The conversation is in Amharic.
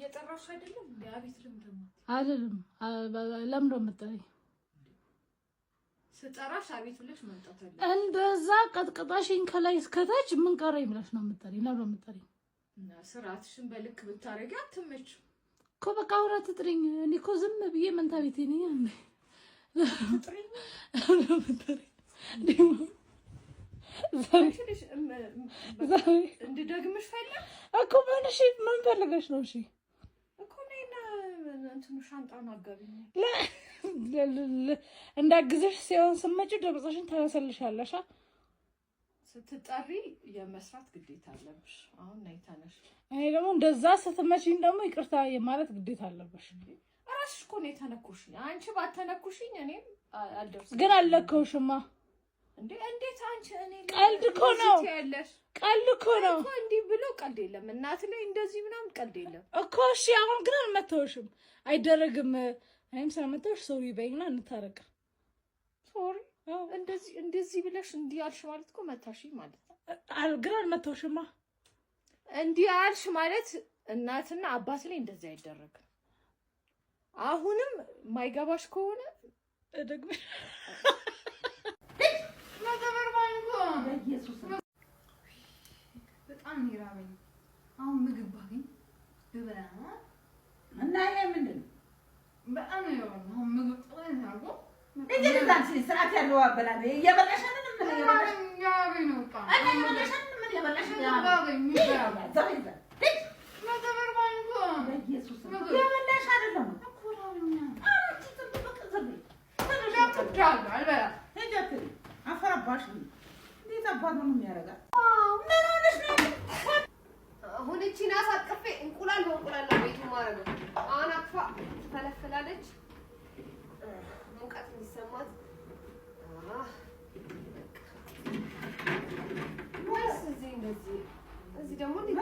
እየጠራሽ አይደለም አቤት ልምደማ አይደለም ለምን ነው የምትጠሪኝ ስጠራሽ አቤት ብለሽ መምጣት አለ እንደዛ ቀጥቅጣሽኝ ከላይ እስከታች ምን ቀረኝ ብለሽ ነው የምትጠሪኝ ለምን ነው የምትጠሪኝ እና ስራትሽን በልክ ብታረጊ አትመጭ እኮ በቃ አውራት ትጥሪኝ እኔ እኮ ዝም ብዬ መንታ ቤቴ ነኝ አንዴ ትጥሪኝ እንድደግምሽ ፈለግ እኮ ምን ፈልገሽ ነው እሺ እኮ ነይና እንትኑ ሻንጣውን አጋቢኝ እንዳግዝሽ ሲሆን ስመጪ ድምፅሽን ታነሰልሻለሽ ስትጠሪ የመስራት ግዴታ አለብሽ አሁን ነይ ተነሽ እኔ ደግሞ እንደዛ ስትመጪኝ ደግሞ ይቅርታ ማለት ግዴታ አለብሽ ራስሽ እኮ ነው ተነኩሽኝ አንቺ ባተነኩሽኝ እኔም አልደርስም ግን አልለከውሽማ እንዴት አንቺ እኔ ቀልድ እኮ ነው እንዴ ብሎ ቀልድ የለም እናት ላይ እንደዚህ ምናምን ቀልድ የለም እኮ እሺ አሁን ግን አልመተውሽም አይደረግም እኔም ስለመተውሽ ሶሪ በይና እንታረቅ ሶሪ እንደዚህ ብለሽ እንዲህ አልሽ ማለት እኮ መታሽኝ ማለት ነው ግን አልመተውሽማ እንዲህ አልሽ ማለት እናትና አባት ላይ እንደዚህ አይደረግም አሁንም ማይገባሽ ከሆነ ደግሞ ኢየሱስ በጣም ይራበኝ አሁን ምግብ ባገኝ ልበላ እና ይሄ ምንድን ነው በጣም ነው አሁን ምግብ ጥሬን አርጎ እዚህ ስርዓት ያለው አበላል እየበላሽ አይደለም ምን እየበላሽ ነው ምን እየበላሽ ኢየሱስ እየበላሽ አይደለም እኮ አፈራባሽ እንዴት አባቱ ነው የሚያረጋው ምን ሆነሽ ነው አሁን እቺ ናስ አጥፌ እንቁላል በእንቁላል ነው ቤቱ ማረገ አሁን አጥፋ ተፈለፈላለች ሙቀት እንዲሰማት ወይስ እዚህ ደግሞ እንዴት